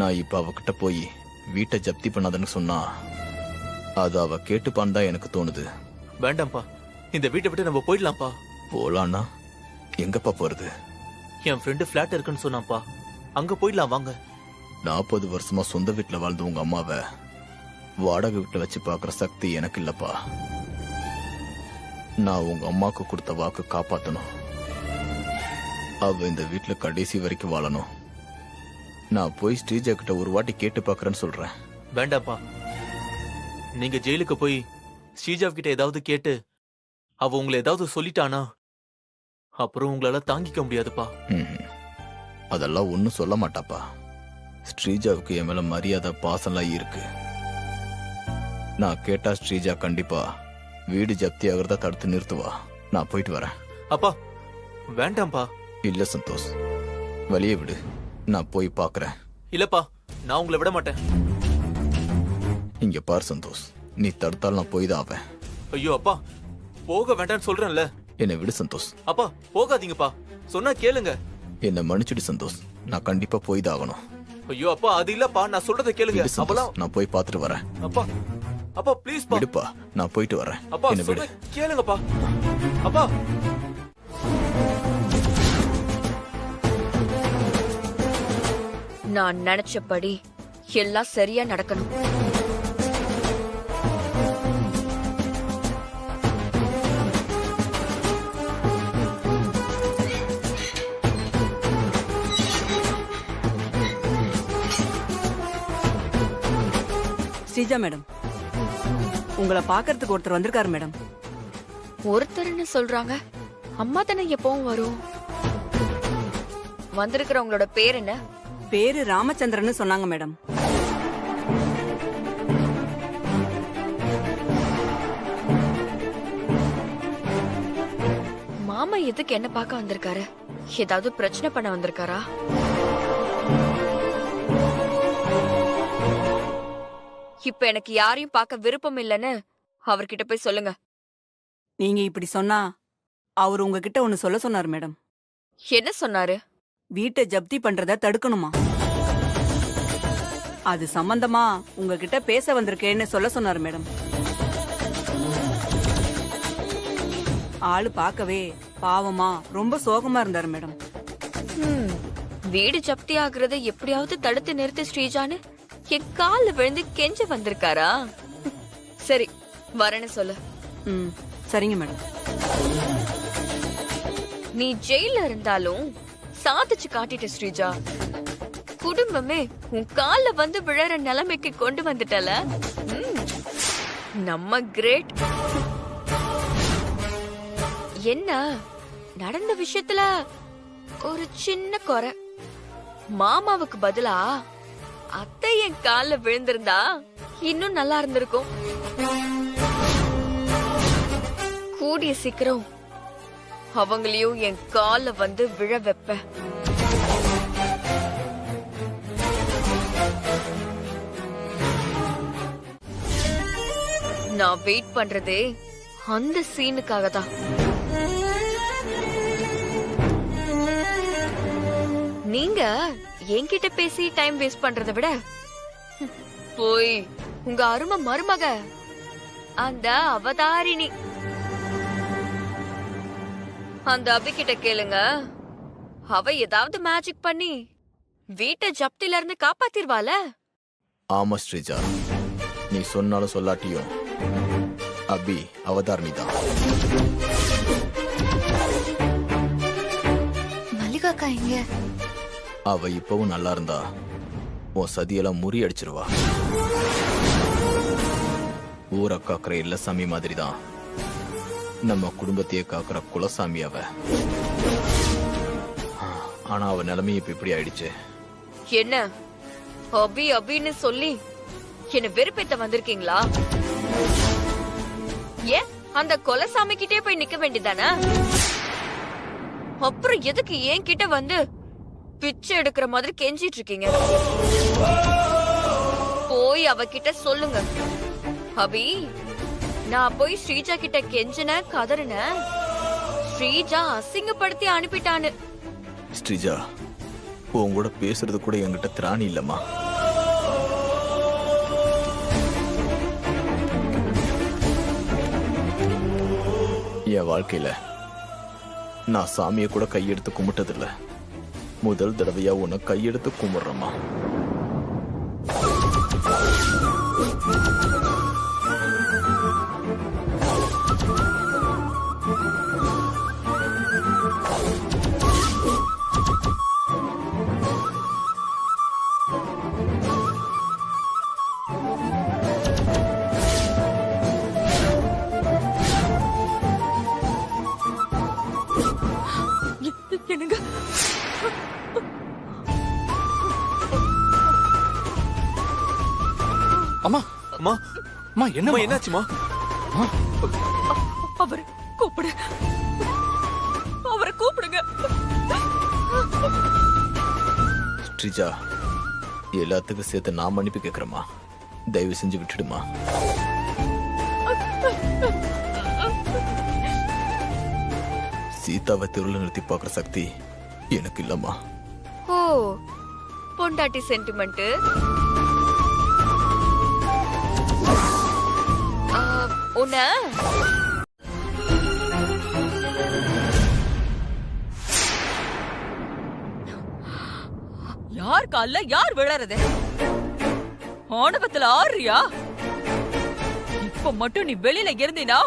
நான் இப்ப அவகிட்ட போய் வீட்டை ஜப்தி பண்ணாதன்னு சொன்னா அது அவ கேட்டுப்பான்னு தான் எனக்கு தோணுது. வேண்டாம்ப்பா, இந்த வீட்டை விட்டு நம்ம போயிடலாம்ப்பா. போலான்னா எங்கப்பா போறது? என் ஃப்ரெண்டு பிளாட் இருக்குன்னு சொன்னான்ப்பா, அங்க போயிடலாம் வாங்க. 40 வருஷமா சொந்த வீட்டுல வாழ்ந்த உங்க அம்மாவை வாடகை வீட்டுல வச்சு பாக்குற சக்தி எனக்கு இல்லப்பா. நான் உங்க அம்மாக்கு கொடுத்த வாக்கு காப்பாத்தணும். அவ இந்த வீட்டுல கடைசி வரைக்கும் வாழணும். நான் போய் ஸ்ரீஜா கிட்ட ஒரு வாட்டி கேட்டு பாக்குறேன்னு சொல்றேன். வேண்டாம்ப்பா, நீங்க ஜெயிலுக்கு போய் ஸ்ரீஜா கிட்ட ஏதாவது கேட்டு அவ உங்களை ஏதாவது சொல்லிட்டானா அப்புறம் உங்களால தாங்கிக்க முடியாதுப்பா. அதெல்லாம் ஒன்னும் சொல்ல மாட்டாப்பா. ஸ்ரீஜாவுக்கு என் மேல மரியாதை பாசம்லாம் இருக்கு. நான் கேட்டா ஸ்ரீஜா கண்டிப்பா வீடு ஜப்தி ஆகிறத தடுத்து நிறுத்துவா. நான் போயிட்டு வரேன். அப்பா வேண்டாம்ப்பா. இல்ல சந்தோஷ், வெளியே விடு, நான் போய் பாக்குறேன். இல்லப்பா, நான் உங்களை விட மாட்டேன். இங்க பார் சந்தோஷ், நீ தடுத்தால் நான் போய் தான் ஆவேன். ஐயோ அப்பா, போக வேண்டாம்னு சொல்றேன்ல. என்னை விடு சந்தோஷ். அப்பா போகாதீங்கப்பா, சொன்னா கேளுங்க. என்ன மன்னிச்சுடு சந்தோஷ், நான் கண்டிப்பா போய் தான் ஆகணும். ஐயோ அப்பா, அது இல்லப்பா, நான் சொல்றத கேளுங்க. அப்பலாம் நான் போய் பார்த்துட்டு வரேன். அப்பா அப்பா ப்ளீஸ் பா. விடுப்பா, நான் போயிட்டு வரேன். அப்பா என்ன விடு. கேளுங்கப்பா. அப்பா நான் நினைச்சபடி எல்லாம் சரியா நடக்கணும். ஸ்ரீஜா மேடம், உங்களை பாக்குறதுக்கு ஒருத்தர் வந்திருக்காரு மேடம். ஒருத்தர்னு சொல்றாங்க, அம்மா தானே எப்பவும் வரும். வந்திருக்கிறவங்களோட பேர் என்ன? பேரு ராமச்சந்திரன் சொன்னாங்க மேடம். மாமா எதுக்கு என்ன பார்க்க வந்திருக்காரு? ஏதாவது பிரச்சனை பண்ண வந்திருக்காரா? இப்ப எனக்கு யாரையும் பார்க்க விருப்பம் இல்லைன்னு அவர்கிட்ட போய் சொல்லுங்க. நீங்க இப்படி சொன்னா அவர் உங்ககிட்ட ஒன்னு சொல்ல சொன்னாரு மேடம். என்ன சொன்னாரு? வீட்டை ஜப்தி பண்றத தடுக்கணுமா, அது சம்பந்தமா உங்ககிட்ட பேச வந்திருக்கேன்னு சொல்ல சொன்னாரு மேடம். ஆளு பார்க்கவே பாவமா ரொம்ப சோகமா இருந்தாரு மேடம். வீடு ஜப்தி ஆகுறத எப்படியாவது தடுத்து நிறுத்தி ஸ்ரீஜான்னு என் கால விழுந்து கெஞ்ச வந்திருக்காரா? சரி, வரேன்னு சொல்லு. சரிங்க மேடம். நீ ஜெயில இருந்தாலும் சாதிச்சு காட்டிட்ட ஸ்ரீஜா. குடும்பமே உன் கால வந்து விழற நிலைமைக்கு கொண்டு வந்துட்டல. நம்ம கிரேட். என்ன நடந்த விஷயத்துல ஒரு சின்ன குறை. மாமாவுக்கு பதிலா அத்தை என் கால விழுந்திருந்தா இன்னும் நல்லா இருந்திருக்கும். கூடிய சீக்கிரம் அவங்களையும் என் கால வந்து விழ வைப்ப. நான் வெயிட் பண்றதே அந்த சீனுக்காக தான். நீங்க என்கிட்ட பேசி டைம் வேஸ்ட் பண்றதை விட போய் உங்க அருமை மருமக அந்த அவதாரிணி அந்த அபிகிட்ட கேளுங்க. அவ ஏதாவது மேஜிக் பண்ணி வீட்டை ஜப்தில இருந்து காப்பாத்திருவால. ஆமா ஸ்ரீஜா, நீ சொன்னாலும் சொல்லாட்டியும் அபி அவதாரணி தான். மல்லிகாக்கா எங்க? அவ இப்பவும் நல்லா இருந்தா உன் சதியெல்லாம் முறியடிச்சிருவா. ஊரை காக்குற இல்ல சாமி மாதிரிதான் நம்ம குடும்பத்தையே காக்குற குலசாமி அவ. ஆனா அவ நிலைமை இப்ப இப்படி ஆயிடுச்சு. என்ன அபி அபின்னு சொல்லி என்ன வெறுப்பேத்த வந்திருக்கீங்களா? ஏன் அந்த கொலசாமி கிட்டே போய் நிக்க வேண்டியதானே? அப்புறம் எதுக்கு என் கிட்ட வந்து பிச்சை எடுக்கிற மாதிரி கெஞ்சிட்டு இருக்கீங்க? போய் அவகிட்ட சொல்லுங்க. அபி, நான் போய் ஸ்ரீஜா கிட்ட கெஞ்சின கதறின, ஸ்ரீஜா அசிங்கப்படுத்தி அனுப்பிட்டான்னு. ஸ்ரீஜா, உன் கூட பேசுறது கூட என்கிட்ட திராணி இல்லம்மா. என் வாழ்க்கையில நான் சாமியை கூட கையெடுத்து கும்பிட்டதில்ல. முதல் தடவையா உன்னை கையெடுத்து கும்பிடுறேம்மா. என்னங்க அம்மா அம்மா அம்மா என்ன அம்மா என்னாச்சுமா? அவரை கூப்பிடு, அவரை கூப்பிடுங்க. ஸ்ரீஜா, எல்லாத்துக்கும் சேர்த்து நான் மன்னிப்பு கேட்கிறேம்மா. தயவு செஞ்சு விட்டுடுமா. சீதாவை தெருவில் நிறுத்தி பார்க்குற சக்தி எனக்கு இல்லம்மா. ஓ, பொண்டாட்டி சென்டிமெண்ட். உன்ன யார் கால்ல யார் விழறது? ஆணவத்துல ஆறியா? இப்ப மட்டும் நீ வெளியில இருந்தீனா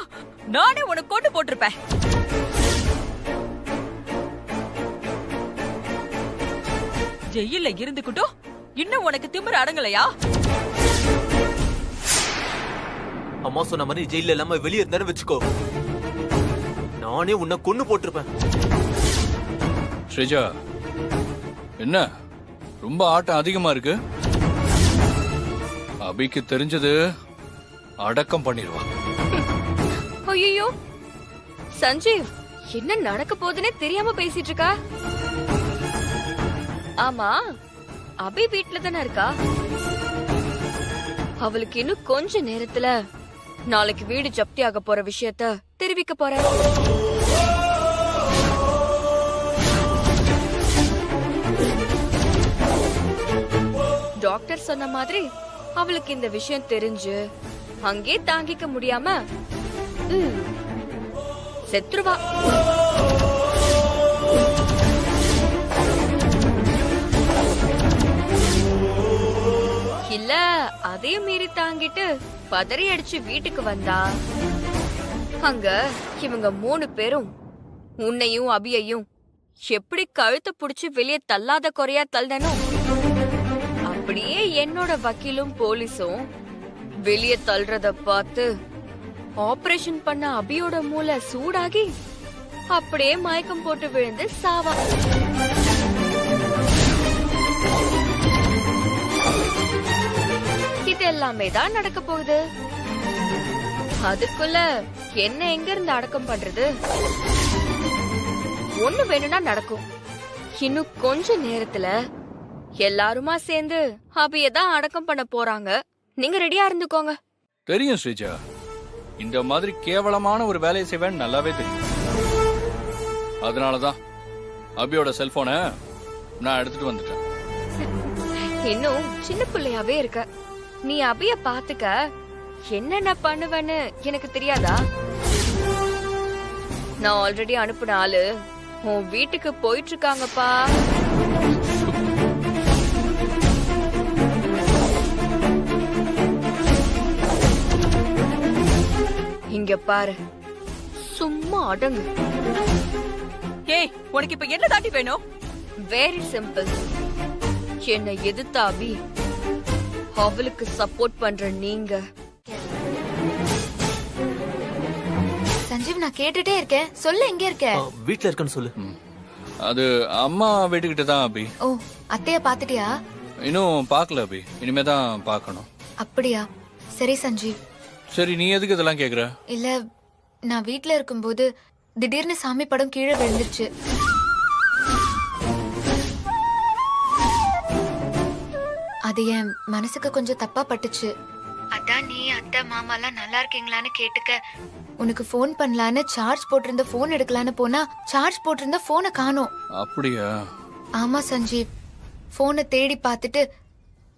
நானே உனக்கு கொண்டு போட்டிருப்பேன். ஜெயில இருந்துக்கிட்டும் இன்னும் உனக்கு திமிரு அடங்கலையா? அம்மா சொன்ன மாதிரி ஜெயில இல்லாம வெளியே இருந்தாலும் வச்சுக்கோ, நானே உன்னை கொன்னு போட்டிருப்பேன். ஸ்ரீஜா, என்ன ரொம்ப ஆட்டம் அதிகமா இருக்கு? அபிக்கு தெரிஞ்சது அடக்கம் பண்ணிடுவா. ஐயோ சஞ்சீவ், என்ன நடக்க போகுதுன்னே தெரியாம பேசிட்டு இருக்கா. ஆமா, அபி வீட்ல தானே இருக்கா? அவளுக்கு இன்னும் கொஞ்ச நேரத்துல நாளைக்கு வீடு ஜப்தி ஆக போற விஷயத்த தெரிவிக்க போற. டாக்டர் சொன்ன மாதிரி அவளுக்கு இந்த விஷயம் தெரிஞ்சு அங்கே தாங்கிக்க முடியாம செத்துருவா. இல்ல அதையும் மீறி தாங்கிட்டு பதறி அடிச்சு வீட்டுக்கு வந்தா அங்க இவங்க 3 பேரும் உன்னையும் அபியையும் எப்படி கழுத்தை புடிச்சு வெளியே தள்ளாத குறையா தள்ளனும், அப்படியே என்னோட வக்கீலும் போலீஸும் வெளியே தள்ளுறத பார்த்து ஆபரேஷன் பண்ண அபியோட மூளை சூடாகி அப்படியே மயக்கம் போட்டு விழுந்து சாவா. இது எல்லாமே தான் நடக்க போகுது. அதுக்குள்ள என்ன எங்க இருந்து அடக்கம் பண்றது? ஒண்ணு வேணும்னா நடக்கும். இன்னும் கொஞ்ச நேரத்துல எல்லாருமா சேர்ந்து அபியதான் அடக்கம் பண்ண போறாங்க. நீங்க ரெடியா இருந்துக்கோங்க. தெரியும் ஸ்ரீஜா, இந்த மாதிரி கேவலமான ஒரு வேலையை செய்வேன்னு நல்லாவே தெரியும். அதனாலதான் அபியோட செல்போனை நான் எடுத்துட்டு வந்துட்டேன். இன்னும் சின்ன பிள்ளையாவே இருக்க. நீ அபிய பாத்துக்க. என்னென்ன பண்ணுவேன்னு எனக்கு தெரியாதா? நான் ஆல்ரெடி அனுப்புன ஆளு உன் வீட்டுக்கு போயிட்டு இருக்காங்கப்பா. இங்க பாரு, சும்மா அடங்கு. ஏய், உனக்கு இப்ப என்ன தாண்டி வேணும்? Very simple. என்னை எதிர்த்த அபி, அவளுக்கு சப்போர்ட் பண்ற நீங்க. சஞ்சீவ், நான் கேட்டுட்டே இருக்கேன், சொல்ல எங்க இருக்க? வீட்ல இருக்கேன்னு சொல்லு. அது அம்மா வீட்டுக்கிட்ட தான் அபி. ஓ, அத்தைய பாத்துட்டியா? இன்னும் பார்க்கல அபி, இனிமே தான் பார்க்கணும். அப்படியா? சரி சஞ்சீவ். சரி, நீ எதுக்கு இதெல்லாம் கேக்குற? இல்ல, நான் வீட்ல இருக்கும்போது திடீர்னு சாமி படம் கீழே விழுந்துருச்சு. அது என் மனசுக்கு கொஞ்சம் தப்பா பட்டுச்சு. அதான் நீ அத்தை மாமா எல்லாம் நல்லா இருக்கீங்களான்னு கேட்டுக்க உனக்கு போன் பண்ணலான்னு சார்ஜ் போட்டிருந்த போன் எடுக்கலான்னு போனா சார்ஜ் போட்டிருந்த போனை காணோம். அப்படியா? ஆமா சஞ்சீவ், போனை தேடி பார்த்துட்டு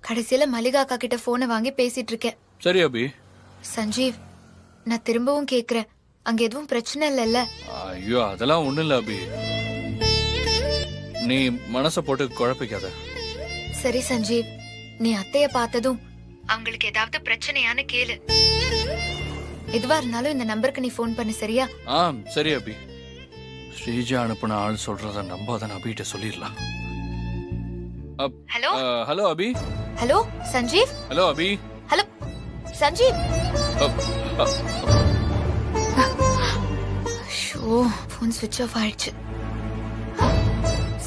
கடைசியில மல்லிகா அக்கா கிட்ட போனை வாங்கி பேசிட்டு இருக்கேன். சரி அபி. சஞ்சீவ், நான் திரும்பவும் கேக்குறேன், அங்க எதுவும் பிரச்சனை இல்லைல்ல? ஐயோ அதெல்லாம் ஒண்ணும் இல்ல அபி, நீ மனச போட்டு குழப்பிக்காத. சரி சஞ்சீவ், நீ அத்தைய பார்த்ததும் அவங்களுக்கு ஏதாவது பிரச்சனையான்னு கேளு. எதுவா இருந்தாலும் இந்த நம்பருக்கு நீ ஃபோன் பண்ணு, சரியா? சரி அபி. ஸ்ரீஜா அனுப்புன ஆள் சொல்றத நம்பாதான் அபிகிட்ட சொல்லிடலாம். ஹலோ ஹலோ அபி. ஹலோ சஞ்சீவ். ஹலோ அபி. ஹலோ சஞ்சீவ். ஷோ, ஃபோன் ஸ்விட்ச் ஆஃப் ஆயிடுச்சு.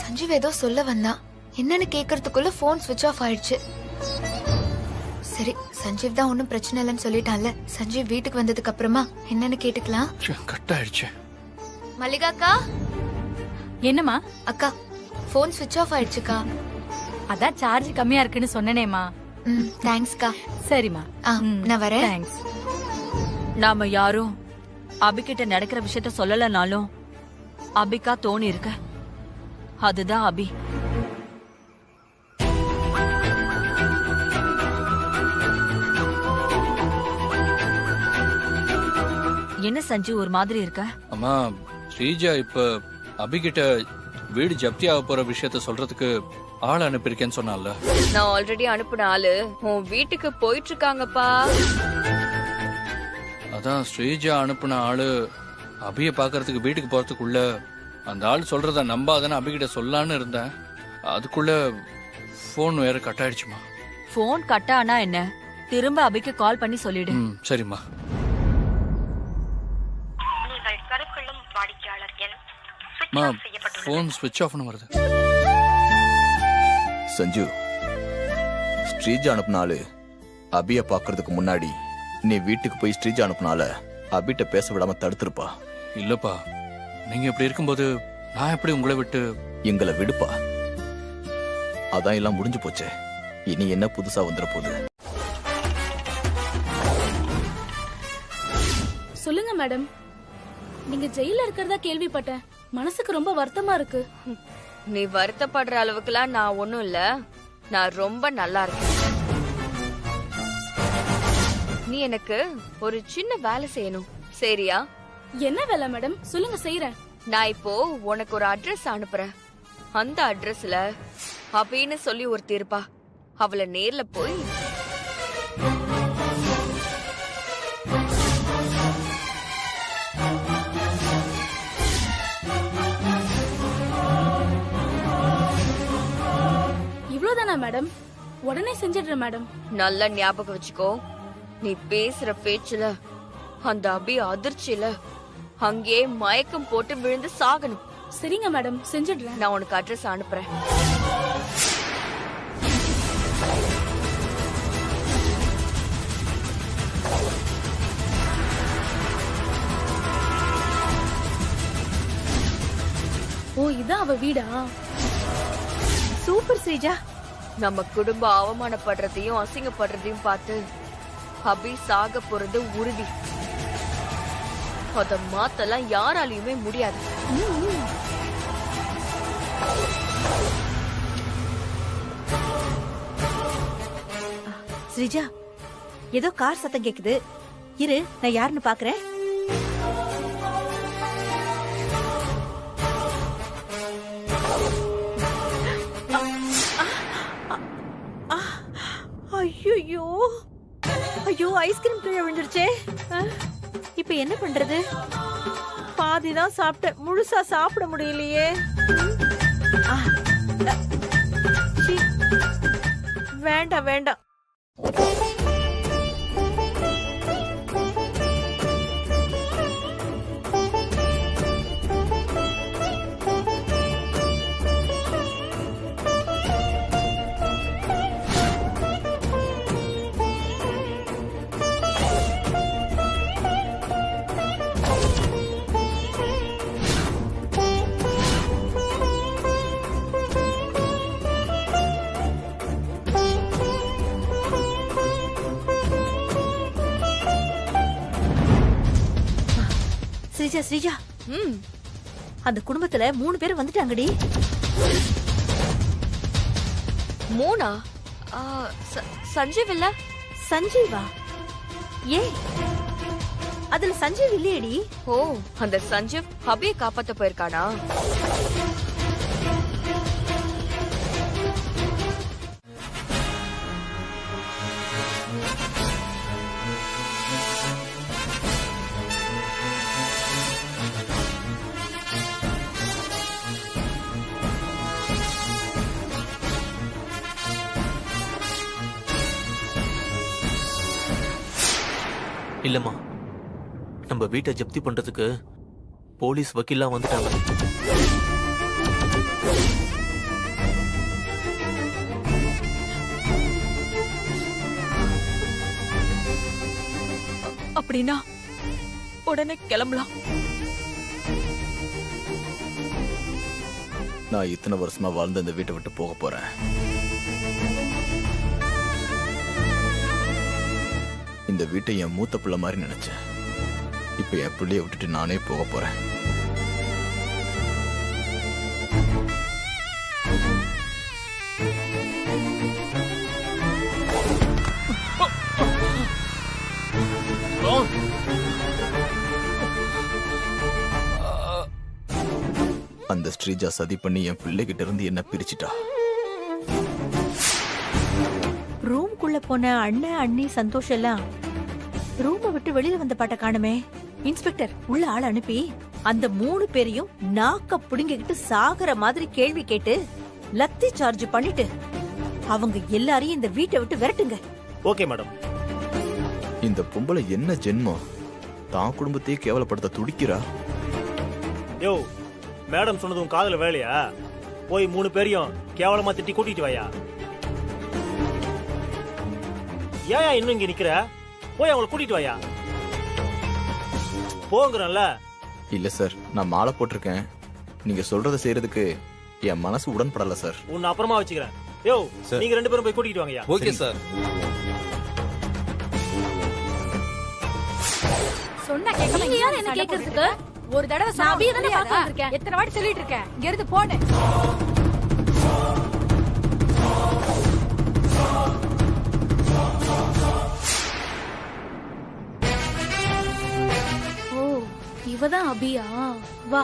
சஞ்சீவ் ஏதோ சொல்ல வந்தான், என்னன்னு கேக்குறதுக்குள்ள ஃபோன் ஸ்விட்ச் ஆஃப் ஆயிடுச்சு. சரி, சஞ்சீவ் தான் ஒன்னும் பிரச்சனை இல்லைன்னு சொல்லிட்டான்ல. சஞ்சீவ் வீட்டுக்கு வந்ததுக்கு அப்புறமா என்னன்னு கேட்டுக்கலாம். கட் ஆயிடுச்சு. மல்லிகாக்கா. என்னம்மா? அக்கா, ஃபோன் ஸ்விட்ச் ஆஃப் ஆயிடுச்சுக்கா. அதான் சார்ஜ் கம்மியா இருக்குன்னு சொன்னேனேமா. தேங்க்ஸ்க்கா. சரிம்மா, நான் வரேன். தேங்க்ஸ். நாம யாரும் அபிகிட்ட நடக்கிற விஷயத்த சொல்லலனாலும் அபிகா தோணி இருக்க, அதுதான் அபி. என்ன சஞ்சு ஒரு மாதிரி இருக்க? அம்மா, ஸ்ரீஜா இப்ப அபிகிட்ட வீடு ஜப்தி ஆக போற விஷயத்த சொல்றதுக்கு ஆள் அனுப்பியிருக்கேன்னு சொன்னால. நான் ஆல்ரெடி அனுப்புன ஆளு உன் வீட்டுக்கு போயிட்டு இருக்காங்கப்பா. அதான் ஸ்ரீஜா அனுப்புன ஆளு அபிய பாக்குறதுக்கு வீட்டுக்கு போறதுக்குள்ள அந்த ஆள் சொல்றத நம்பாதானே அபிகிட்ட சொல்லான்னு இருந்தேன். அதுக்குள்ள போன் வேற கட் ஆயிடுச்சுமா. போன் கட் ஆனா என்ன, திரும்ப அபிக்கு கால் பண்ணி சொல்லிடு. சரிம்மா. போன் ஸ்விட்ச் ஆஃப்னு வருது. சஞ்சு, ஸ்ரீஜா அனுப்புனாலு அபிய பாக்குறதுக்கு முன்னாடி நீ வீட்டுக்கு போய் ஸ்ரீஜா அனுப்புனால அபிட்ட பேச விடாம தடுத்துருப்பா. இல்லப்பா, நீங்க இப்படி இருக்கும்போது நான் எப்படி உங்களை விட்டு? எங்களை விடுப்பா. அதான் எல்லாம் முடிஞ்சு போச்சே, இனி என்ன புதுசா வந்துட போகுது? சொல்லுங்க மேடம். நீங்க ஜெயில இருக்கிறதா கேள்விப்பட்டேன். மனசுக்கு ரொம்ப வருத்தமா இருக்கு. நீ வருத்தப்படுற அளவுக்குலாம் நான் ஒண்ணும் இல்ல. நான் ரொம்ப நல்லா இருக்கேன். நீ எனக்கு ஒரு சின்ன வேலை செய்யணும், சரியா? என்ன வேலை மேடம்? சொல்லுங்க, செய்யறேன். நான் இப்போ உனக்கு ஒரு அட்ரஸ் அனுப்புறேன். அந்த அட்ரஸ்ல அபின்னு சொல்லி ஒருத்தி இருப்பா. அவளை நேர்ல போய் இவ்வளவுதானா மேடம்? உடனே செஞ்சிடுறேன் மேடம். நல்லா ஞாபகம் வச்சுக்கோ, நீ பேசுற பேச்சுல அந்த அபி அதிர்ச்சியில அங்கே மயக்கம் போட்டு விழுந்து சாகணும். சரிங்க மேடம், செஞ்சிடுறேன். நான் உனக்கு அட்ரஸ் அனுப்புறேன். ஓ, இதான் அவ வீடா? சூப்பர் ஸ்ரீஜா. நம்ம குடும்பம் அவமானப்படுறதையும் அசிங்கப்படுறதையும் பார்த்து அபி சாக போறது உறுதி. அத மாத்தலாம் யாராலையுமே முடியாது. ஸ்ரீஜா, ஏதோ கார் சத்தம் கேக்குது. இரு, நான் யாருன்னு பாக்குறேன். ஐயோ ஐயோ, ஐஸ்கிரீம் கீழே விழுந்துருச்சே. இப்ப என்ன பண்றது? பாதிதான் சாப்பிட்டேன், முழுசா சாப்பிட முடியலையே. வேண்டாம் வேண்டாம். ஸ்ரீஜா ஸ்ரீஜா, அந்த குடும்பத்துல 3 பேர் வந்துட்டாங்கடி. 3? சஞ்சீவ் இல்ல? சஞ்சீவா? ஏய், அதுல சஞ்சீவ் இல்லையேடி. ஓ, அந்த சஞ்சீவ் அபியை காப்பாத்த போயிருக்கானா? இல்லம்மா, நம்ம வீட்டை ஜப்தி பண்றதுக்கு போலீஸ் வக்கீல்லாம் வந்துட்டாங்க. அப்படின்னா உடனே கிளம்பலாம். நான் இத்தனை வருஷமா வாழ்ந்து இந்த வீட்டை விட்டு போக போறேன். இந்த வீட்டை என் மூத்த பிள்ளை மாதிரி நினைச்சேன். இப்ப என் பிள்ளைய விட்டுட்டு நானே போக போறேன். அந்த ஸ்ரீஜா சதி பண்ணி என் பிள்ளைகிட்ட இருந்து என்ன பிரிச்சிட்டா. ரூம்குள்ள போன அண்ணன் அண்ணி சந்தோஷ் எல்லாம் ரூமை விட்டு வெளியில வந்த பாட்ட காணுமே. இன்ஸ்பெக்டர் உள்ள ஆள் அனுப்பி அந்த 3 பேரையும் நாக்க புடுங்கிக்கிட்டு சாகுற மாதிரி கேள்வி கேட்டு லத்தி சார்ஜ் பண்ணிட்டு அவங்க எல்லாரையும் இந்த வீட்டை விட்டு விரட்டுங்க. Okay madam. இந்த பொம்பளை என்ன ஜென்மம், தான் குடும்பத்தையே கேவலப்படுத்த துடிக்கிறா. யோ, மேடம் சொன்னதும் காதுல வேலையா? போய் 3 பேரையும் கேவலமா திட்டி கூட்டிட்டு வாயா. ஏயா இன்னும் இங்க நிக்கிற? போய் அவங்களை கூட்டிட்டு வாயா. போங்கறல்ல. இல்ல சார், நான் மாலை போட்டிருக்கேன். நீங்க சொல்றத செய்யறதுக்கு என் மனசு உடன்படல சார். உன்னை அப்புறமா வச்சுக்கிறேன். யோ, நீங்க 2 பேரும் போய் கூட்டிட்டு வாங்கயா. Okay sir. சொன்னா கேட்க நீங்க யார் என்ன கேக்குறதுக்கு? ஒரு தடவை சாவியை தானே பார்க்க வந்திருக்கேன். எத்தனை வாட்டி சொல்லிட்டு இருக்கேன், இங்க இருந்து போடு. ஓ, இவதான் அபியா? வா.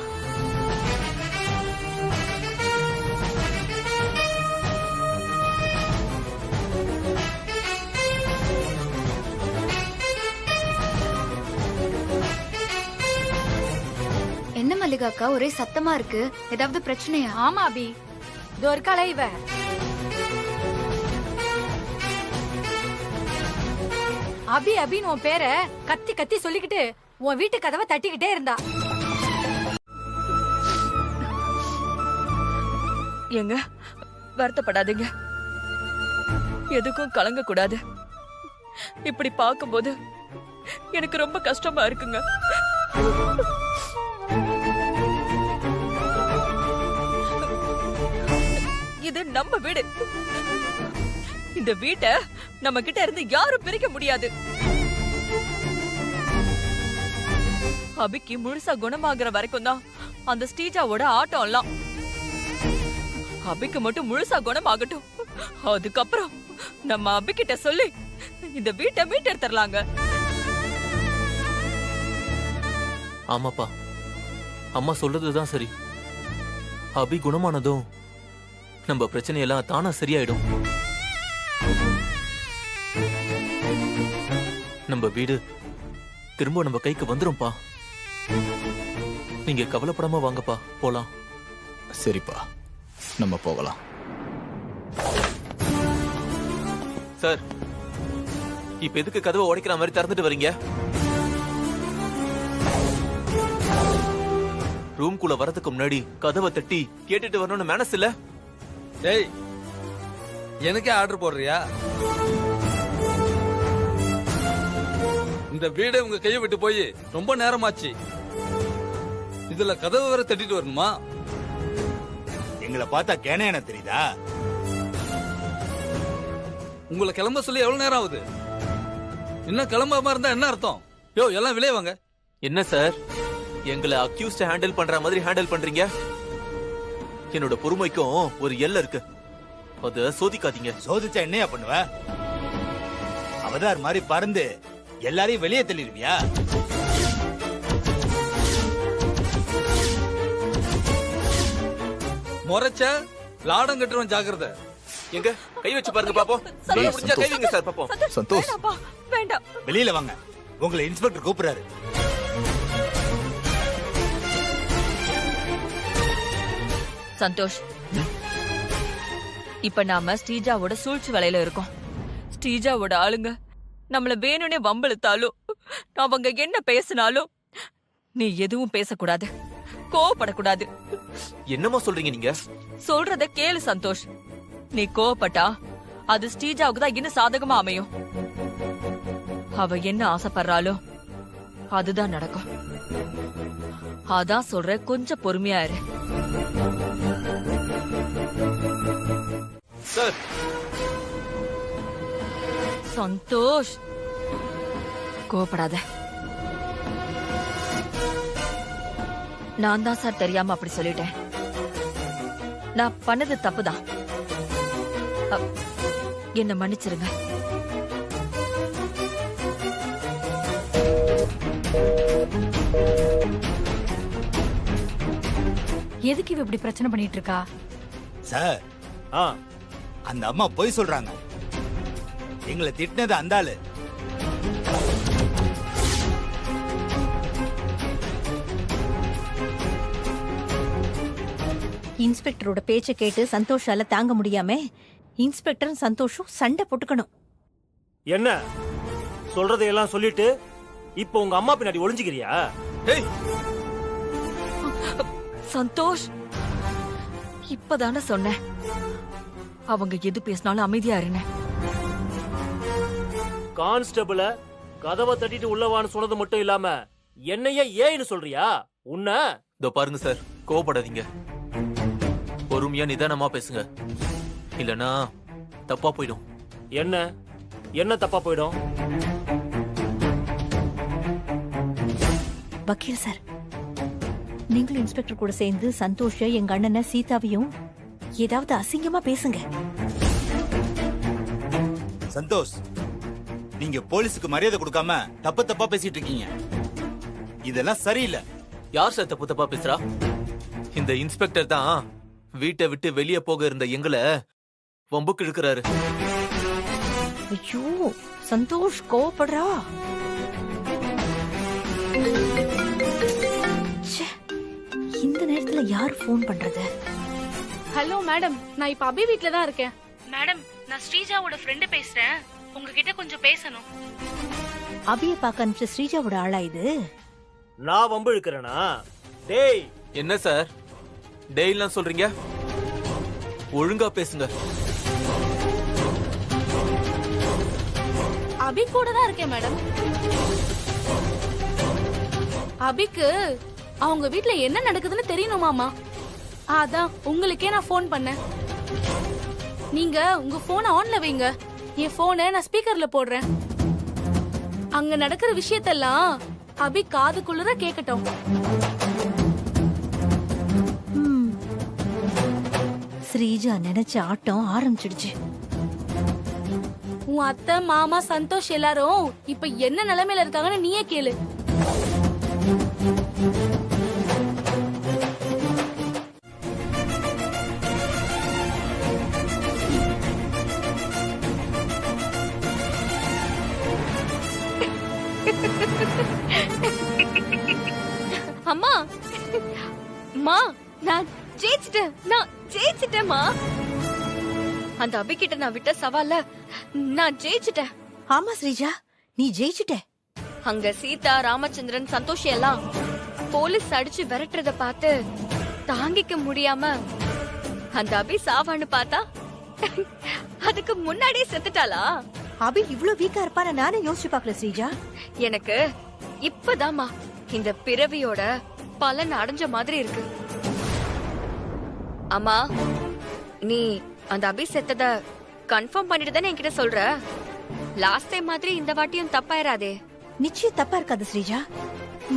என்ன மல்லிகாக்கா ஒரே சத்தமா இருக்கு? ஏதாவது பிரச்சனையா? ஆமா அபி, இதோ இருக்காளே இவ. அபி அபின்னு உன் பேரை கத்தி கத்தி சொல்லிக்கிட்டு உன் வீட்டு கதவை தட்டிக்கிட்டே இருந்தா. ஏங்க, வருத்தப்படாதீங்க. எதுக்கும் கலங்க கூடாது. இப்படி பார்க்கும்போது எனக்கு ரொம்ப கஷ்டமா இருக்குங்க. இது நம்ம வீடு. இந்த வீட்டை நம்ம கிட்ட இருந்து யாரும் பிரிக்க முடியாது. அபிக்கு முழுசா குணமாகற வரைக்கும் தான் அந்த ஸ்ரீஜாவோட ஆட்டம் எல்லாம். அபிக்கு மட்டும் முழுசா குணமாகட்டும். அதுக்கப்புறம் நம்ம அபிகிட்ட சொல்லி இந்த வீட்டை மீட்டெடுத்துடலாங்க. ஆமாப்பா, அம்மா சொல்றதுதான் சரி. அபி குணமானதும் நம்ம பிரச்சனையெல்லாம் தானா சரியாயிடும். நம்ம வீடு திரும்ப நம்ம கைக்கு வந்துரும்பா. நீங்க கவலைப்படாம வாங்கப்பா, போலாம். சரிப்பா, நம்ம போகலாம். சார், இப்ப எதுக்கு கதவை உடைக்கிற மாதிரி திறந்துட்டு வரீங்க? ரூம்குள்ள வரதுக்கு முன்னாடி கதவை தட்டி கேட்டுட்டு வரணும்னு மனசு இல்ல? டேய், எனக்கே ஆர்டர் போடுறியா? இந்த வீடை உங்க கையை விட்டு போய் ரொம்ப நேரமாச்சு. இதுல கதவை வேற தட்டிட்டு வரணுமா? எங்களை பார்த்தா கேன தெரியுதா? உங்களை கிளம்ப சொல்லி எவ்வளவு நேரம் ஆகுது? இன்னும் கிளம்பாம இருந்தா என்ன அர்த்தம்? யோ, எல்லாம் வெளியே வாங்க. என்ன சார், எங்களை அக்யூஸ்ட் ஹேண்டில் பண்ற மாதிரி ஹேண்டில் பண்றீங்க? என்னோட பொறுமைக்கும் ஒரு எல்லை இருக்கு, அத சோதிக்காதீங்க. சோதிச்சா என்னையா பண்ணுவ? அவதார் மாதிரி பறந்து எல்லாரையும் வெளியே தள்ளிடுவியா? முறைச்ச லாடம் கட்டுறவன் ஜாக்கிரதை. எங்க கை வச்சு பாருங்க பாப்போம். டேய், முடிஞ்சா கை வைங்க சார் பாப்போம். சந்தோஷ் வேண்டாம்ப்பா, வேண்டாம். வெளியில வாங்க, உங்களை இன்ஸ்பெக்டர் கூப்பிடுறாரு. சந்தோஷ், இப்ப நாம ஸ்ரீஜாவோட சூழ்ச்சி வேலையில இருக்கோம். ஸ்ரீஜாவோட ஆளுங்க நம்மள வேணும்னே வம்பிழுத்தாலும், அவங்க என்ன பேசினாலும் நீ எதுவும் பேசக்கூடாது, கோவப்படக்கூடாது. என்னமா சொல்றீங்க நீங்க? சொல்றத கேளு சந்தோஷ். நீ கோவப்பட்டா அது ஸ்ரீஜாவுக்கு தான் இன்னும் சாதகமா அமையும். அவ என்ன ஆசைப்படுறாளோ அதுதான் நடக்கும். அதான் சொல்ற, கொஞ்சம் பொறுமையா இரு. சார் சந்தோஷ், கோவப்படாத. நான் தான் சார் தெரியாம அப்படி சொல்லிட்டேன். நான் பண்ணது தப்புதான். என்ன மன்னிச்சிருங்க. எதுக்கு இவ இப்படி பிரச்சனை பண்ணிட்டு இருக்கா? சார், அந்த அம்மா பொய் சொல்றாங்க. எங்களை திட்டினது அந்த ஆளு. இன்ஸ்பெக்டரோட பேச்சை கேட்டு சந்தோஷால தாங்க முடியாம இன்ஸ்பெக்டரும் சந்தோஷும் சண்டை போட்டுக்கணும். என்ன சொல்றதையெல்லாம் சொல்லிட்டு இப்ப உங்க அம்மா பின்னாடி ஒளிஞ்சுக்கிறியா? சந்தோஷ், இப்பதானே சொன்னேன் அவங்க எது பேசினாலும் அமைதியா இருங்க. கான்ஸ்டபிள கதவை தட்டிட்டு உள்ளவான்னு சொன்னது மட்டும் இல்லாம என்னையே ஏன்னு சொல்றியா? உன்ன இதோ பாருங்க சார், கோவப்படாதீங்க. பொறுமையா நிதானமா பேசுங்க, இல்லனா தப்பா போயிடும். என்ன என்ன தப்பா போயிடும்? வக்கீல் சார், நீங்களும் இன்ஸ்பெக்டர் கூட சேர்ந்து சந்தோஷ, எங்க அண்ணனை சீதாவையும் ஏதாவது அசிங்கமா பேசுங்க. சந்தோஷ், நீங்க போலீஸுக்கு மரியாதை கொடுக்காம தப்பு தப்பா பேசிட்டு இருக்கீங்க. இதெல்லாம் சரியில்லை. யார் சார் தப்பு தப்பா பேசுறா? இந்த இன்ஸ்பெக்டர் தான் வீட்டை விட்டு வெளியே போக இருந்த எங்களை வம்புக்கு இழுக்கிறாரு. ஐயோ, சந்தோஷ் கோவப்படுறா. இந்த நேரத்துல யார் போன் பண்றது? ஹலோ மேடம், நான் இப்ப அபி வீட்ல தான் இருக்கேன். மேடம், நான் ஸ்ரீஜாவோட ஃப்ரெண்ட் பேசுறேன். உங்ககிட்ட கொஞ்சம் பேசணும். அபிய பார்க்க அனுப்பிச்ச ஸ்ரீஜாவோட ஆளா இது? நான் வம்பு இழுக்கிறேனா? டேய், என்ன சார் டேய்லாம் சொல்றீங்க? ஒழுங்கா பேசுங்க. அபி கூட தான் இருக்கேன் மேடம். அபிக்கு அவங்க வீட்ல என்ன நடக்குதுன்னு தெரியணுமாமா. அதான் உங்களுக்கே நான் ஃபோன் பண்ணேன். நீங்க உங்க போனை ஆன்ல வைங்க. என் போனை நான் ஸ்பீக்கர்ல போடுறேன். அங்க நடக்கிற விஷயத்தெல்லாம் அபி காதுக்குள்ளர கேட்கட்டும். ஸ்ரீஜா நினைச்ச ஆட்டம் ஆரம்பிச்சிடுச்சு. உன் அத்தை, மாமா, சந்தோஷ் எல்லாரும் இப்ப என்ன நிலைமையில இருக்காங்கன்னு நீயே கேளு. அம்மா, மா, நான் ஜெயிச்சிட்டேன்மா. அந்த அபிகிட்ட நான் விட்ட சவால்ல நான் ஜெயிச்சிட்டேன். ஆமா ஸ்ரீஜா, நீ ஜெயிச்சிட்ட. அங்க சீதா, ராமச்சந்திரன், சந்தோஷ் எல்லாம் போலீஸ் அடிச்சு விரட்டுறத பார்த்து தாங்கிக்க முடியாம அந்த அபி சாவான்னு பார்த்தா அதுக்கு முன்னாடியே செத்துட்டாளா? அபி இவ்ளோ வீக்கா இருப்பான நானே யோசிச்சு பார்க்கல ஸ்ரீஜா. எனக்கு இப்பதாமா இந்த பிறவியோட பலன் அடைஞ்ச மாதிரி இருக்கு. அம்மா, நீ அந்த அபி செத்தத கன்ஃபார்ம் பண்ணிட்டு தானே என்கிட்ட சொல்ற? லாஸ்ட் டைம் மாதிரி இந்த வாட்டியும் தப்பாயிராதே. நிச்சயம் தப்பா இருக்காது ஸ்ரீஜா.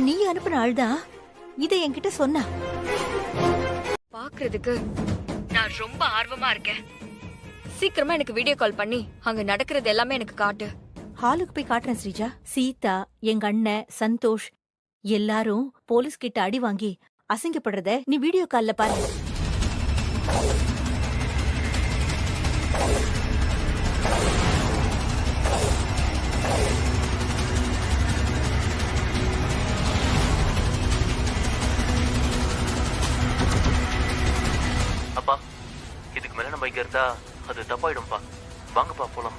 நீ அனுப்பின ஆள்தான் இதை என்கிட்ட சொன்னா. பாக்குறதுக்கு நான் ரொம்ப ஆர்வமா இருக்கேன். சீக்கிரமா எனக்கு வீடியோ கால் பண்ணி அங்க நடக்கிறது எல்லாமே எனக்கு காட்டு. ஹாலுக்கு போய் காட்டுறேன் ஸ்ரீஜா. சீதா, எங்க அண்ணன், சந்தோஷ் எல்லாரும் போலீஸ் கிட்ட அடி வாங்கி அசிங்கப்படுறத நீ வீடியோ கால்ல பாரு. அப்பா இதுக்கு மேல நம்ம இங்க இருந்தா அது தப்பாயிடும்பா. வாங்கப்பா போலாம்.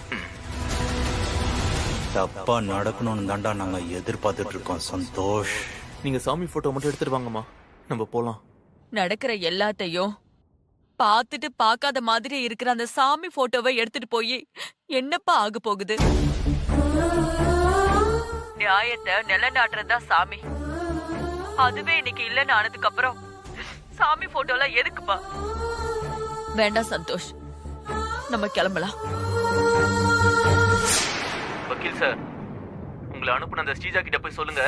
தப்பா நடக்கணும்னு தாண்டா நாங்க எதிர்பார்த்துட்டு இருக்கோம் சந்தோஷ். நீங்க சாமி போட்டோ மட்டும் எடுத்துட்டு வாங்கம்மா, நம்ம போலாம். நடக்கிற எல்லாத்தையும் பார்த்துட்டு பார்க்காத மாதிரி இருக்கிற அந்த சாமி போட்டோவை எடுத்துட்டு போய் என்னப்பா ஆக போகுது? நியாயத்தை நிலநாட்டுறதா சாமி. அதுவே இன்னைக்கு இல்லைன்னு ஆனதுக்கு அப்புறம் சாமி போட்டோல எதுக்குப்பா? வேண்டாம் சந்தோஷ், நம்ம கிளம்பலாம். வக்கீல் சார், உங்களை அனுப்புன அந்த ஸ்ரீஜா கிட்ட போய் சொல்லுங்க,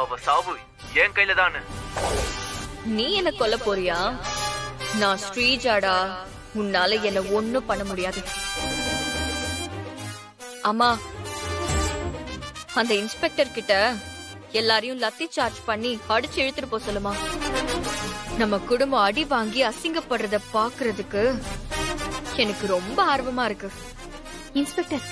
அவ சாவு என் கையில தானு. நீ என்ன கொல்ல போறியா? நான் ஸ்ரீஜாடா, உன்னால என்ன ஒண்ணும் பண்ண முடியாது. அம்மா, அந்த இன்ஸ்பெக்டர் கிட்ட எல்லாரையும் லத்தி சார்ஜ் பண்ணி அடிச்சு இழுத்துட்டு போக சொல்லுமா. நம்ம குடும்பம் அடி வாங்கி அசிங்கப்படுறத பாக்குறதுக்கு எனக்கு ரொம்ப ஆர்வமா இருக்கு. இன்ஸ்பெக்டர்,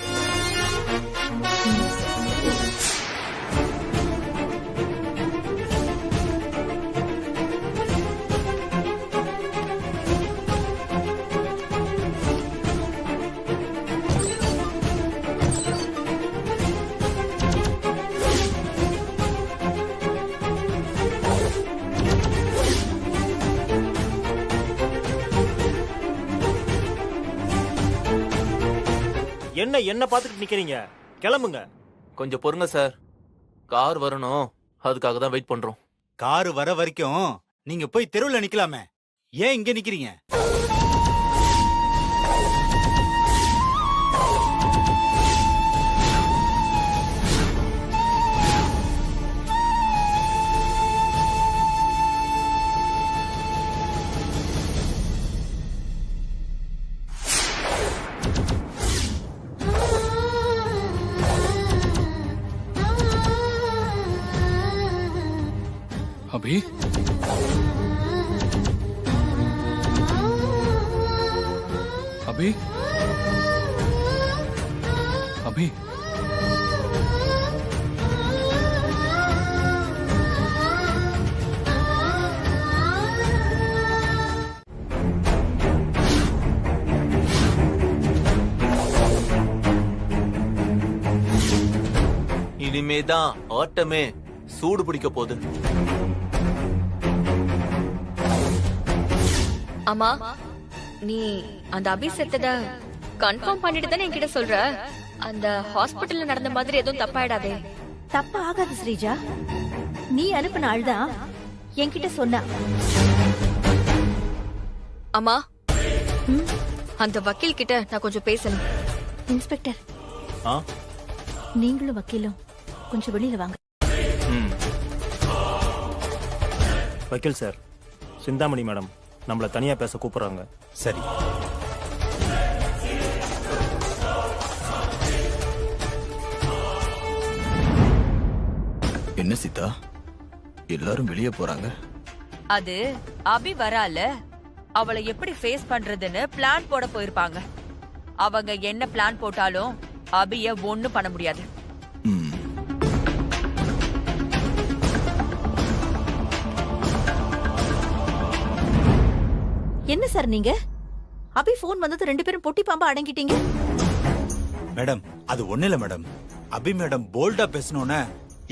என்ன பாத்துட்டு நிக்கிறீங்க? கிளம்புங்க. கொஞ்சம் பொறுங்க சார், கார் வரணும், அதுக்காக தான் வெயிட் பண்றோம். காரு வர வரைக்கும் நீங்க போய் தெருவுல நிக்கலாமே, ஏன் இங்க நிக்கிறீங்க? அபி, அபி, அபி, இனிமேதான் ஆட்டமே சூடு பிடிக்க போகுது. அம்மா, நீ அந்த அபி செத்தத கன்ஃபார்ம் பண்ணிட்டு தானே என்கிட்ட சொல்ற? அந்த ஹாஸ்பிடல்ல நடந்த மாதிரி எதுவும் தப்பாயிடாதே. தப்பா ஆகாது ஸ்ரீஜா. நீ அனுப்பின ஆள்தான் என்கிட்ட சொன்னா. அம்மா, அந்த வக்கீல் கிட்ட நான் கொஞ்சம் பேசணும். இன்ஸ்பெக்டர், நீங்களும் வக்கீலும் கொஞ்சம் வெளியில வாங்க. வக்கீல் சார், சிந்தாமணி மேடம் நம்மள தனியா பேச கூப்பிடுறாங்க. சரி. என்ன சீதா, எல்லாரும் வெளியே போறாங்க? அது அபி வரால, அவளை எப்படி ஃபேஸ் பண்றதுன்னு பிளான் போட போயிருப்பாங்க. அவங்க என்ன பிளான் போட்டாலும் அபிய ஒண்ணும் பண்ண முடியாது. என்ன சார் நீங்க? அபி போன் வந்தது 2 பேரும் பொட்டி பாம்பா அடங்கிட்டீங்க. மேடம், அது ஒண்ணு இல்ல மேடம். அபி மேடம் போல்டா பேசணும்னு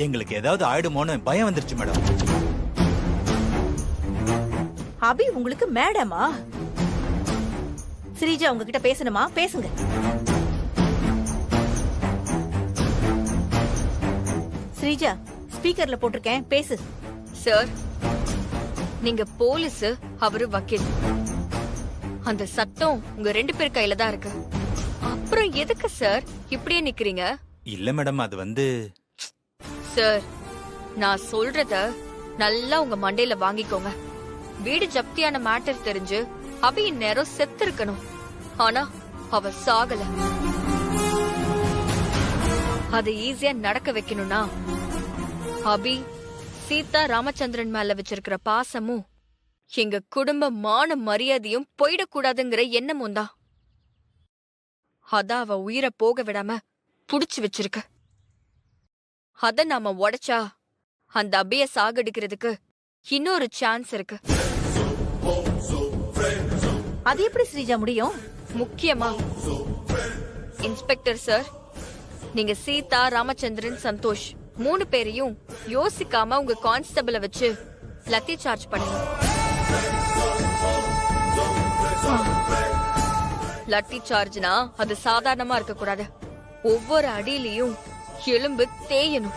எங்களுக்கு ஏதாவது ஆயிடுமோன்னு பயம் வந்துருச்சு மேடம். அபி உங்களுக்கு மேடமா? ஸ்ரீஜா உங்ககிட்ட பேசணுமா? பேசுங்க. ஸ்ரீஜா, ஸ்பீக்கர்ல போட்டிருக்கேன், பேசு. சார், நீங்க போலீஸ், அவரு வக்கீல். அந்த சட்டம் உங்க 2 பேர் கையில தான் இருக்கு. அப்புறம் எதுக்கு சார் இப்படியே நிக்கிறீங்க? இல்ல மேடம், அது வந்து சார், நான் சொல்றத நல்லா உங்க மண்டையில வாங்கிக்கோங்க. வீடு ஜப்தியான மேட்டர் தெரிஞ்சு அபி இந்நேரம் செத்து இருக்கணும். ஆனா அவ சாகல. அதை ஈஸியா நடக்க வைக்கணும்னா அபி சீதா ராமச்சந்திரன் மேல வச்சிருக்கிற பாசமும் எங்க குடும்ப மான மரியாதையும் போயிடக்கூடாதுங்கிற எண்ணமும் தான். அதான் அவ உயிரை போக விடாம புடிச்சு வச்சிருக்க. அத நாம உடைச்சா அந்த அபிய சாகடிக்கிறதுக்கு இன்னொரு சான்ஸ் இருக்கு. அது எப்படி ஸ்ரீஜா முடியும்? முக்கியமா இன்ஸ்பெக்டர் சார், நீங்க சீதா, ராமச்சந்திரன், சந்தோஷ் 3 பேரையும் யோசிக்காம உங்க கான்ஸ்டபிள வச்சு லத்தி சார்ஜ் பண்ணுங்க. லட்டி சார்ஜ்னா அது சாதாரணமா இருக்க கூடாது. ஒவ்வொரு அடியிலையும் எலும்பு தேயணும்.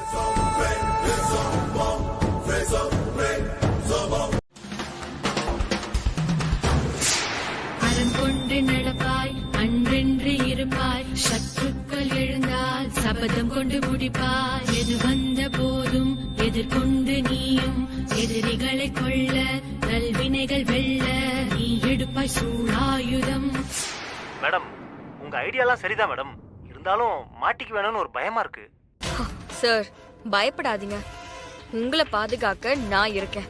அறம் கொண்டு நடப்பாய், அன்றென்று இருப்பாய், சத்துக்கள் எழுந்தால் சபதம் கொண்டு முடிப்பாய். எது வந்த போதும் எதிர்கொண்டு நீயும் எதிரிகளை கொள்ள, நல்வினைகள் வெல்ல நீ எடுப்பாய் சூழாயுதம். மேடம், உங்க ஐடியாலாம் சரிதான் மேடம். இருந்தாலும் மாட்டிக்கு வேணும்னு ஒரு பயமா இருக்கு. சார், பயப்படாதீங்க. உங்களை பாதுகாக்க நான் இருக்கேன்.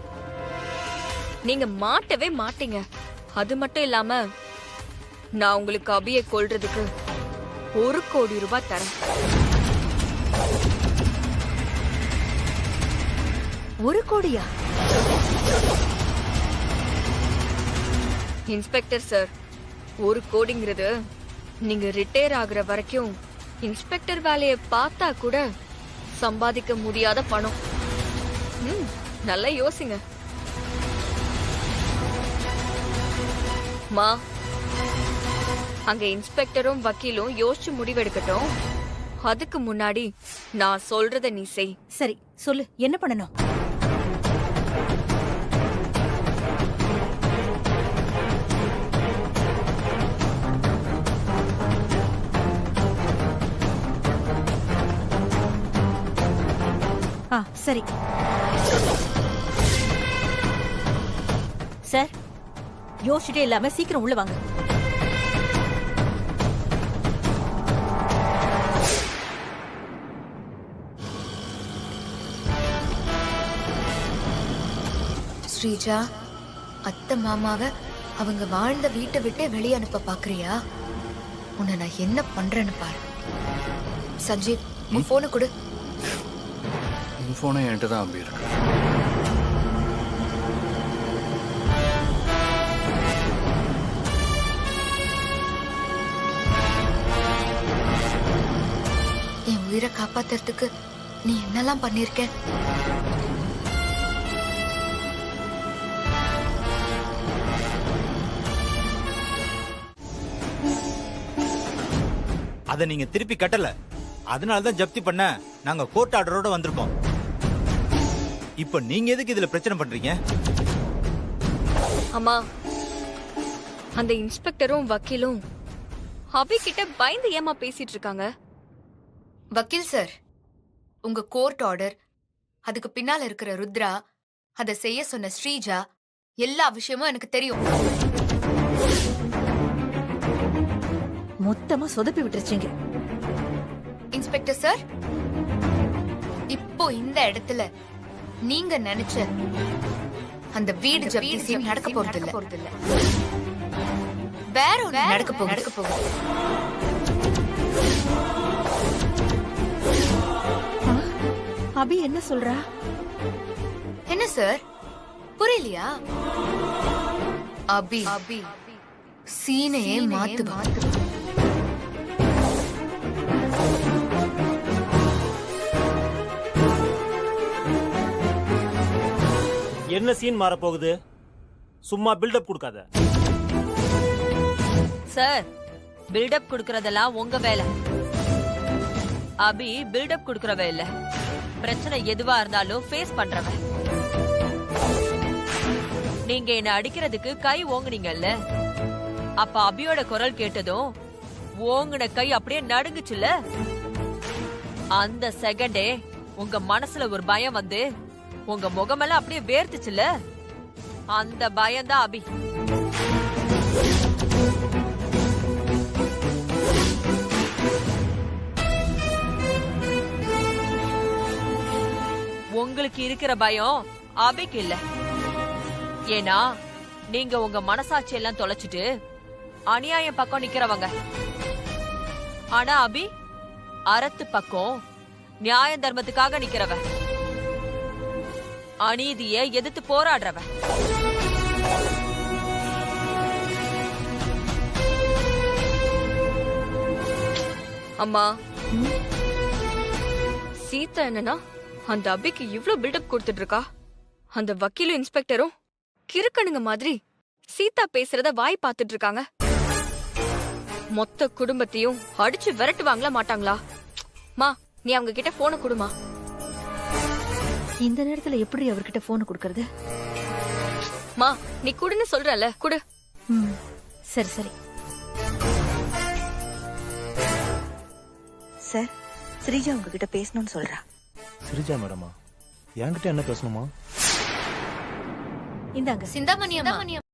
நீங்க மாட்டவே மாட்டீங்க. அது மட்டும் இல்லாம நான் உங்களுக்கு அபியை கொல்றதுக்கு 1 கோடி ரூபாய் தரேன். 1 கோடியா? இன்ஸ்பெக்டர் சார், 1 கோடிங்கிறது நீங்க ரிட்டையர் ஆகுற வரைக்கும் இன்ஸ்பெக்டர் வேலையை பார்த்தா கூட சம்பாதிக்க முடியாத பணம். நல்லா யோசிங்க. மா, அங்க இன்ஸ்பெக்டரும் வக்கீலும் யோசிச்சு முடிவெடுக்கட்டும். அதுக்கு முன்னாடி நான் சொல்றத நீ செய். சரி, சொல்லு, என்ன பண்ணணும்? சரி சார், யோசிச்சுட்டே இல்லாம சீக்கிரம் உள்ள வாங்க. ஸ்ரீஜா, அத்தை மாமாவை அவங்க வாழ்ந்த வீட்டை விட்டு வெளியே அனுப்ப பாக்குறியா? உன்னை நான் என்ன பண்றேன்னு பாரு. சஞ்சீவ், உன் போனை கொடு. உன் போனை என்கிட்ட தான் அபி இருக்கு. என் உயிரை காப்பாத்துறதுக்கு நீ என்னெல்லாம் பண்ணிருக்க? அதை நீங்க திருப்பி கட்டல, அதனாலதான் ஜப்தி பண்ண நாங்க கோர்ட் ஆர்டரோட வந்திருக்கோம். இப்ப நீங்க எதுக்கு இதுல பிரச்சனை பண்றீங்க? அம்மா, அந்த இன்ஸ்பெக்டரும் வக்கீலும் அபி கிட்ட பயந்து ஏமா பேசிட்டு இருக்காங்க? வக்கீல் சார், உங்க கோர்ட் ஆர்டர், அதுக்கு பின்னால இருக்கிற ருத்ரா, அதை செய்ய சொன்ன ஸ்ரீஜா, எல்லா விஷயமும் எனக்கு தெரியும். மொத்தமா சொதப்பி விட்டுருச்சீங்க. இன்ஸ்பெக்டர் சார், இப்போ இந்த இடத்துல நீங்க நினைச்ச அந்த வீடு ஜப்தி நடக்க போறது இல்ல. வேற ஒண்ணு நடக்க போகுது. அபி என்ன சொல்றா? என்ன சார், புரியலையா? அபி சீனையே மாத்து. என்ன சீன் மாற போகுது? சும்மா பில்டப் கொடுக்காத. சார், பில்டப் கொடுக்கறதெல்லாம் உங்க வேலை. அபி பில்டப் கொடுக்கறவ இல்ல. பிரச்சனை எதுவா இருந்தாலும் ஃபேஸ் பண்றவ. நீங்க என்ன அடிக்கிறதுக்கு கை ஓங்குனீங்கல்ல, அப்ப அபியோட குரல் கேட்டதும் ஓங்குன கை அப்படியே நடுங்குச்சுல்ல. அந்த செகண்டே உங்க மனசுல ஒரு பயம் வந்து உங்க முகமெல்லாம் அப்படியே வேர்த்துச்சுல்ல. அந்த பயம்தான் அபி. உங்களுக்கு இருக்கிற பயம் அபிக்கு இல்ல. ஏன்னா நீங்க உங்க மனசாட்சி எல்லாம் தொலைச்சிட்டு அநியாயம் பக்கம் நிக்கிறவங்க. ஆனா அபி அறத்து பக்கம் நியாய தர்மத்துக்காக நிக்கிறவ, அநீதியை எதிர்த்து போராடுறவ. அம்மா, சீதா என்னன்னா அந்த அபிக்கு இவ்ளோ பில்டப் கொடுத்துட்டு இருக்கா. அந்த வக்கீலும் இன்ஸ்பெக்டரும் கிறுக்கணுங்க மாதிரி சீதா பேசுறத வாய் பார்த்துட்டு இருக்காங்க. மொத்த குடும்பத்தையும் அடிச்சு விரட்டுவாங்களா மாட்டாங்களா? மா, நீ அவங்க கிட்ட போனை கொடுமா. இந்த நேரத்துல எப்படி அவர்கிட்ட போன் கொடுக்கறது? மா, நீ குடுன்னு சொல்றல, குடு. சரி சரி. சார், ஸ்ரீஜா உங்ககிட்ட பேசணும்னு சொல்றா. ஸ்ரீஜா மேடமா? என்கிட்ட என்ன பேசணுமா? இந்தாங்க. சிந்தாமணி அம்மா.